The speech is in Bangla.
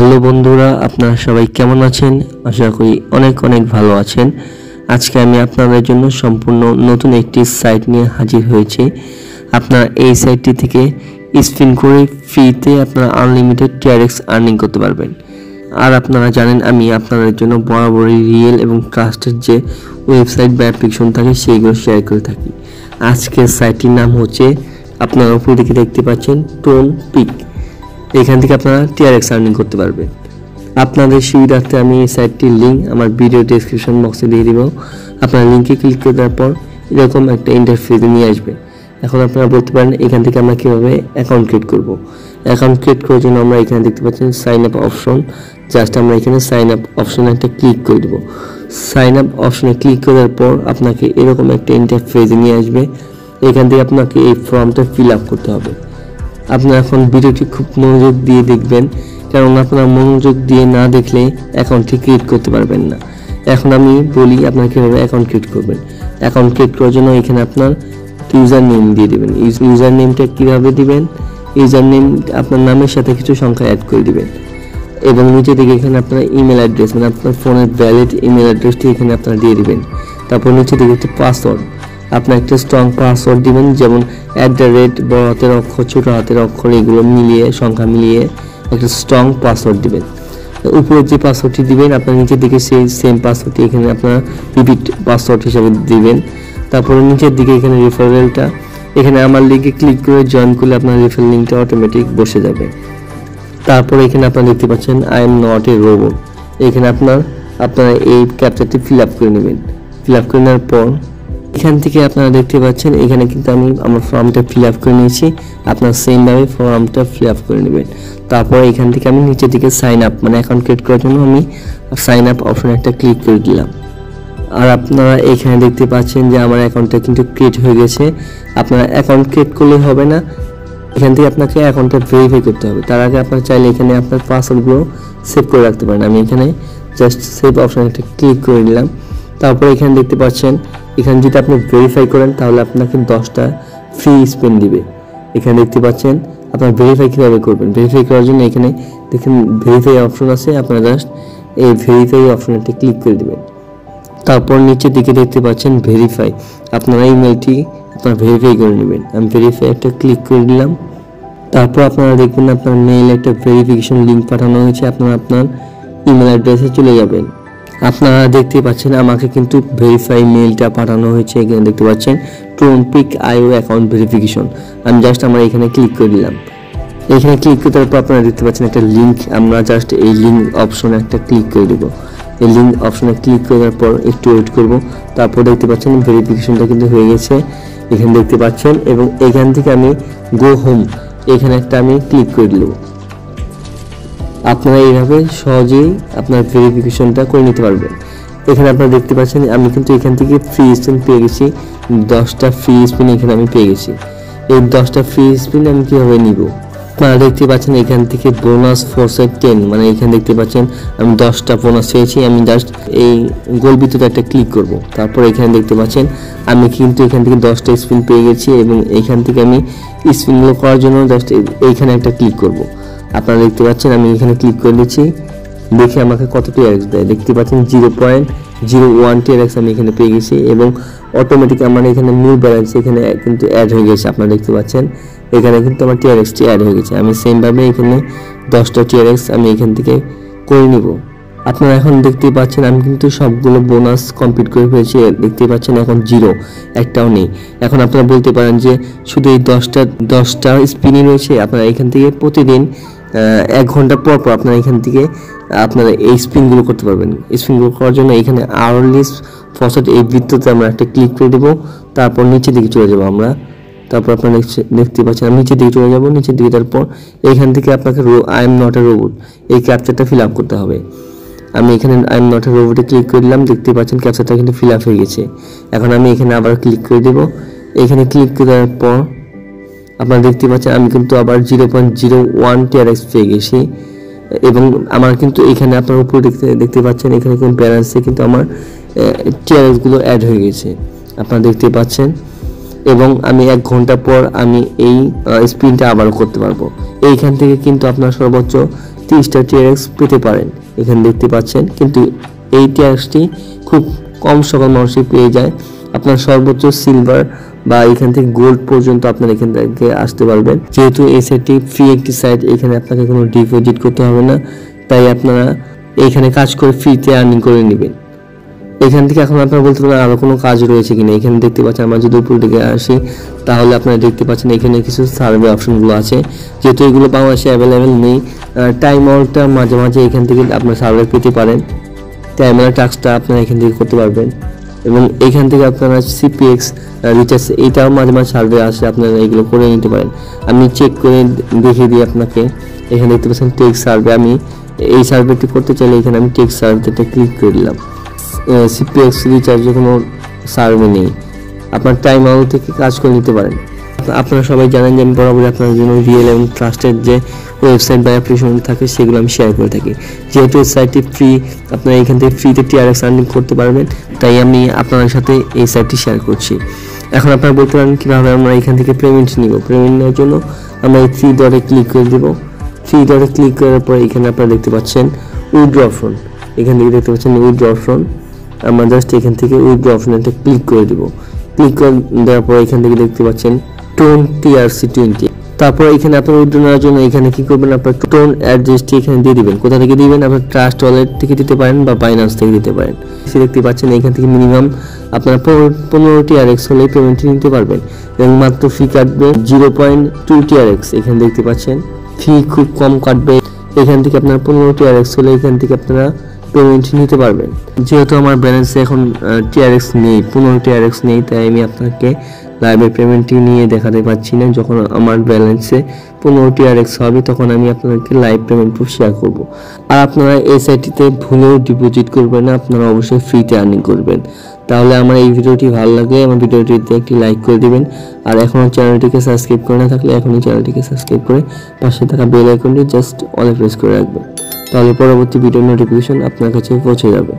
হ্যালো বন্ধুরা, আপনারা সবাই কেমন আছেন? আশা করি অনেক অনেক ভালো আছেন। আজকে আমি আপনাদের জন্য সম্পূর্ণ নতুন একটি সাইট নিয়ে হাজির হয়েছি। আপনারা এই সাইটটি থেকে স্পিন করে ফ্রিতে আপনারা আনলিমিটেড টিআরএক্স আর্নিং করতে পারবেন। আর আপনারা জানেন আমি আপনাদের জন্য বরাবরই রিয়েল এবং ট্রাস্টেড যে ওয়েবসাইট বা অ্যাপ্লিকেশন থাকে সেইগুলো শেয়ার করে থাকি। আজকের সাইটটির নাম হচ্ছে, আপনারা উপর দিকে দেখতে পাচ্ছেন, টোন পিক। এখান থেকে আপনারা টিআরএক্স আর্নিং করতে পারবেন। আপনাদের সুবিধার্থে আমি এই সাইটটির লিঙ্ক আমার ভিডিও ডেসক্রিপশন বক্সে দিয়ে দিব। আপনারা লিঙ্কে ক্লিক করে দেওয়ার পর এরকম একটা ইন্টারফেসে নিয়ে আসবে। এখন আপনারা বলতে পারেন এখান থেকে আমরা কীভাবে অ্যাকাউন্ট ক্রিয়েট করব। অ্যাকাউন্ট ক্রিয়েট করার জন্য আমরা এখানে দেখতে পাচ্ছেন সাইন আপ অপশন। জাস্ট আমরা এখানে সাইন আপ অপশনে একটা ক্লিক করে দেবো। সাইন আপ অপশনে ক্লিক করার পর আপনাকে এরকম একটা ইন্টারফেসে নিয়ে আসবে। এখান থেকে আপনাকে এই ফর্মটা ফিল আপ করতে হবে। আপনারা এখন ভিডিওটি খুব মনোযোগ দিয়ে দেখবেন, কারণ আপনারা মনোযোগ দিয়ে না দেখলে অ্যাকাউন্টটি ক্রিয়েট করতে পারবেন না। এখন আমি বলি আপনারা কীভাবে অ্যাকাউন্ট ক্রিয়েট করবেন। অ্যাকাউন্ট ক্রিয়েট করার জন্য এখানে আপনার ইউজার নেম দিয়ে দেবেন। ইউজার নেমটা কীভাবে দিবেন? ইউজার নেম আপনার নামের সাথে কিছু সংখ্যা অ্যাড করে দিবেন এবং নিচে দিকে এখানে আপনার ইমেল অ্যাড্রেস, মানে আপনার ফোনের ভ্যালিড ইমেল অ্যাড্রেসটি এখানে আপনারা দিয়ে দিবেন। তারপর নিচে দিকে একটি পাসওয়ার্ড, আপনার একটা স্ট্রং পাসওয়ার্ড দিবেন, যেমন বড় হাতের অক্ষর, ছোট হাতের অক্ষর, এগুলো মিলিয়ে সংখ্যা মিলিয়ে একটা স্ট্রং পাসওয়ার্ড দিবেন। উপরে যে পাসওয়ার্ডটি দিবেন আপনার নিচের দিকে সেই সেম পাসওয়ার্ডটি এখানে আপনারা রিপিট পাসওয়ার্ড হিসাবে দিবেন। তারপরে নিচের দিকে এখানে রেফারেলটা, এখানে আমার লিঙ্কে ক্লিক করে জয়েন করলে আপনার রেফারেল লিঙ্কটা অটোমেটিক বসে যাবে। তারপরে এখানে আপনারা দেখতে পাচ্ছেন I am not a robot. এখানে আপনারা এই ক্যাপচারটি ফিল আপ করে নেবেন। ফিল আপ করে নেওয়ার পর এখান থেকে আপনারা দেখতে পাচ্ছেন এখানে কিন্তু আমি আমার ফর্মটা ফিল আপ করে নিয়েছি। আপনারা সেমভাবে ফর্মটা ফিল আপ করে নেবেন। তারপর এখান থেকে আমি নিচের দিকে সাইন আপ, মানে অ্যাকাউন্ট ক্রিয়েট করার জন্য আমি সাইন আপ অপশনে একটা ক্লিক করে দিলাম। আর আপনারা এখানে দেখতে পাচ্ছেন যে আমার অ্যাকাউন্টটা কিন্তু ক্রিয়েট হয়ে গেছে। আপনারা অ্যাকাউন্ট ক্রিয়েট করলে হবে না, এখান থেকে আপনাকে অ্যাকাউন্টটা ভেরিফাই করতে হবে। তার আগে আপনারা চাইলে এখানে আপনার পাসওয়ার্ডগুলো সেভ করে রাখতে পারেন। আমি এখানে জাস্ট সেভ অপশনে একটা ক্লিক করে নিলাম। তারপরে এখানে দেখতে পাচ্ছেন এখানে যদি আপনি ভেরিফাই করেন তাহলে আপনাকে 10টা ফ্রি স্পিন দিবে। এখানে দেখতে পাচ্ছেন আপনারা ভেরিফাই কীভাবে করবেন। ভেরিফাই করার জন্য এখানে দেখেন ভেরিফাই অপশন আছে, আপনারা জাস্ট এই ভেরিফাই অপশনটা ক্লিক করে দেবেন। তারপর নিচের দিকে দেখতে পাচ্ছেন ভেরিফাই, আপনারা ইমেলটি আপনারা ভেরিফাই করে নেবেন। আমি ভেরিফাই একটা ক্লিক করে দিলাম। তারপর আপনারা দেখবেন আপনার মেইলে একটা ভেরিফিকেশন লিঙ্ক পাঠানো হয়েছে, আপনারা আপনার ইমেল অ্যাড্রেসে চলে যাবেন। আপনারা দেখতে পাচ্ছেন আমাকে কিন্তু ভেরিফাই মেইলটা পাঠানো হয়েছে। এখানে দেখতে পাচ্ছেন টোনপিক আইও অ্যাকাউন্ট ভেরিফিকেশন। আমি জাস্ট আমরা এখানে ক্লিক করে দিলাম। এখানে ক্লিক করে দেওয়ার পর আপনারা দেখতে পাচ্ছেন একটা লিঙ্ক, আমরা জাস্ট এই লিঙ্ক অপশনে একটা ক্লিক করে দেবো। এই লিঙ্ক অপশনে ক্লিক করে দেওয়ার পর একটু ওয়েট করব। তারপর দেখতে পাচ্ছেন ভেরিফিকেশনটা কিন্তু হয়ে গেছে, এখানে দেখতে পাচ্ছেন। এবং এখান থেকে আমি গো হোম, এখানে একটা আমি ক্লিক করে দেবো। আপনারা এইভাবে সহজেই আপনার ভেরিফিকেশনটা করে নিতে পারবেন। এখানে আপনারা দেখতে পাচ্ছেন আমি কিন্তু এখান থেকে ফ্রি স্পিন পেয়ে গেছি, 10টা ফ্রি স্পিন এখানে আমি পেয়ে গেছি। এই 10টা ফ্রি স্পিন আমি কীভাবে নিব? আপনারা দেখতে পাচ্ছেন এখান থেকে বোনাস ফোর্সে 10, মানে এখানে দেখতে পাচ্ছেন আমি 10টা বোনাস পেয়েছি। আমি জাস্ট এই গোল ভিতরে একটা ক্লিক করব। তারপর এখানে দেখতে পাচ্ছেন আমি কিন্তু এখান থেকে 10টা স্পিন পেয়ে গেছি এবং এইখান থেকে আমি স্পিনগুলো করার জন্য জাস্ট এইখানে একটা ক্লিক করব। আপনারা দেখতে পাচ্ছেন আমি এখানে ক্লিক করে দিচ্ছি, দেখে আমাকে কত টিআরএক্স দেয়। দেখতে পাচ্ছেন 0.01 টিআরএক্স আমি এখানে পেয়ে গেছি এবং অটোমেটিক আমার এখানে নিউ ব্যালেন্স এখানে কিন্তু অ্যাড হয়ে গেছে। আপনারা দেখতে পাচ্ছেন এখানে কিন্তু আমার টিআরএক্সটি অ্যাড হয়ে গেছে। আমি সেমভাবে এখানে 10টা টিআরএক্স আমি এখান থেকে করে নিব। আপনারা এখন দেখতে পাচ্ছেন আমি কিন্তু সবগুলো বোনাস কমপ্লিট করে ফেলেছি। দেখতে পাচ্ছেন এখন 0 একটাও নেই। এখন আপনারা বলতে পারেন যে শুধু এই 10টা স্পিনই রয়েছে। আপনারা এখান থেকে প্রতিদিন 1 ঘন্টা পর পর আপনারা এখান থেকে আপনারা এই স্পিনগুলো করতে পারবেন। স্পিনগুলো করার জন্য এখানে আওয়ারলি ফসেট এই বৃত্ততে আমরা একটা ক্লিক করে দেবো। তারপর নিচের দিকে চলে যাবো আমরা। তারপর আপনারা দেখতে পাচ্ছেন আমি নিচের দিকে চলে যাবো। নিচের দিকে তারপর এখান থেকে আপনাকে I am not a robot এই ক্যাপচারটা ফিল আপ করতে হবে। আমি এখানে আই এম নট এ রোবটে ক্লিক করে দিলাম। দেখতে পাচ্ছেন ক্যাপচারটা কিন্তু ফিল আপ হয়ে গেছে। এখন আমি এখানে আবার ক্লিক করে দেবো। এখানে ক্লিক করে দেওয়ার পর আপনারা দেখতে পাচ্ছেন আমি কিন্তু আবার 0.01 টিআরএক্স পেয়ে গেছি এবং আমার কিন্তু এখানে আপনার উপরে দেখতে পাচ্ছেন এখানে কিন্তু ব্যালেন্সে কিন্তু আমার টিআরএক্সগুলো অ্যাড হয়ে গেছে, আপনারা দেখতে পাচ্ছেন। এবং আমি 1 ঘন্টা পর আমি এই স্পিনটা আবারও করতে পারবো। এইখান থেকে কিন্তু আপনার সর্বোচ্চ 30টা টিআরএক্স পেতে পারেন। এখানে দেখতে পাচ্ছেন, কিন্তু এই টিআরএক্সটি খুব কম সকল মানুষই পেয়ে যায়। আপনার সর্বোচ্চ সিলভার বা এখান থেকে গোল্ড পর্যন্ত আপনারা এখান থেকে আসতে পারবেন। যেহেতু এই সাইটটি ফ্রি একটি সাইট, এখানে আপনাকে কোনো ডিপোজিট করতে হবে না, তাই আপনারা এখানে কাজ করে ফ্রিতে আর্নিং করে নেবেন। এখান থেকে এখন আপনারা বলতে পারেন আরও কোনো কাজ রয়েছে কিনা। এখানে দেখতে পাচ্ছেন, আমরা যদি উপর দিকে আসি তাহলে আপনারা দেখতে পাচ্ছেন এখানে কিছু সার্ভে অপশনগুলো আছে। যেহেতু এগুলো বাংলাদেশে অ্যাভেলেবেল নেই, টাইম আউটটা মাঝে মাঝে এখান থেকে আপনার সার্ভে পেতে পারেন। টাইম আউট টাস্কটা আপনারা এখান থেকে করতে পারবেন, এবং এখান থেকে আপনারা সিপিএক্স রিচার্জ এইটাও মাঝে মাঝে সার্ভে আসে, আপনারা এগুলো করে নিতে পারেন। আমি চেক করে দেখিয়ে দিই আপনাকে। এখানে দেখতে পাচ্ছেন টেক সার্ভে, আমি এই সার্ভেটি করতে চাইলে এখানে আমি টেক সার্ভেতে ক্লিক করে দিলাম। সিপিএক্স রিচার্জে কোনো সার্ভে নেই, আপনার টাইম আউট থেকে কাজ করে নিতে পারেন। আপনারা সবাই জানেন যে আমি বরাবরই আপনার জন্য রিয়েল এবং ট্রাস্টেড যে ওয়েবসাইট বা অ্যাপ্লিকেশন থাকে সেগুলো আমি শেয়ার করে থাকি। যেহেতু এই সাইটটি ফ্রি, আপনারা এখান থেকে ফ্রিতে টিআরএক্স আর্নিং করতে পারবেন, তাই আমি আপনাদের সাথে এই সাইটটি শেয়ার করছি। এখন আপনারা বলতে পারেন কীভাবে আমরা এখান থেকে পেমেন্ট নিব। পেমেন্ট নেওয়ার জন্য আমরা এই 3 ডটে ক্লিক করে দেবো। 3 ডটে ক্লিক করার পরে এখানে আপনারা দেখতে পাচ্ছেন উইথড্র অপশন। এখান থেকে দেখতে পাচ্ছেন উইথড্র অপশন, আমরা জাস্ট এখান থেকে উইথড্র অপশনটা ক্লিক করে দেবো। ক্লিক করে দেওয়ার পর এখান থেকে দেখতে পাচ্ছেন টোন TRC20। তারপর এখানে আপনার উইথড্র নেওয়ার জন্য এখানে কি করবেন, আপনার টোন অ্যাড্রেসটি এখানে দিয়ে দিবেন। কোথা থেকে দিবেন, আপনার ট্রাস্ট ওয়ালেট থেকে দিতে পারেন বা বাইন্যান্স থেকে দিতে পারেন। দেখতে পাচ্ছেন এখান থেকে মিনিমাম আপনারা 15 TRX হলে পেমেন্টটি নিতে পারবেন, এবং মাত্র ফি কাটবে 0.2 TRX। এখানে দেখতে পাচ্ছেন ফি খুব কম কাটবে। এখান থেকে আপনার 15 TRX হলে এখান থেকে আপনারা পেমেন্ট নিতে পারবেন। যেহেতু আমার ব্যালেন্সে এখন TRX নেই, 15 TRX নেই, তাই আমি আপনাকে লাইভে পেমেন্টটি নিয়ে দেখাতে পাচ্ছি না। যখন আমার ব্যালেন্সে 15 TRX হবে তখন আমি আপনাদেরকে লাইভ পেমেন্ট শেয়ার করব। আর আপনারা এই সাইটটিতে ভুলেও ডিপোজিট করবেন না, আপনারা অবশ্যই ফ্রিতে আর্নিং করবেন। তাহলে আমার এই ভিডিওটি ভালো লাগলে আমার ভিডিওটিতে একটি লাইক করে দিবেন, আর এখনও চ্যানেলটিকে সাবস্ক্রাইব করে না থাকলে এখনই চ্যানেলটিকে সাবস্ক্রাইব করে পাশে থাকা বেল আইকনটি জাস্ট অলে প্রেস করে রাখবেন, তাহলে পরবর্তী ভিডিও নোটিফিকেশন আপনার কাছে পৌঁছে যাবে।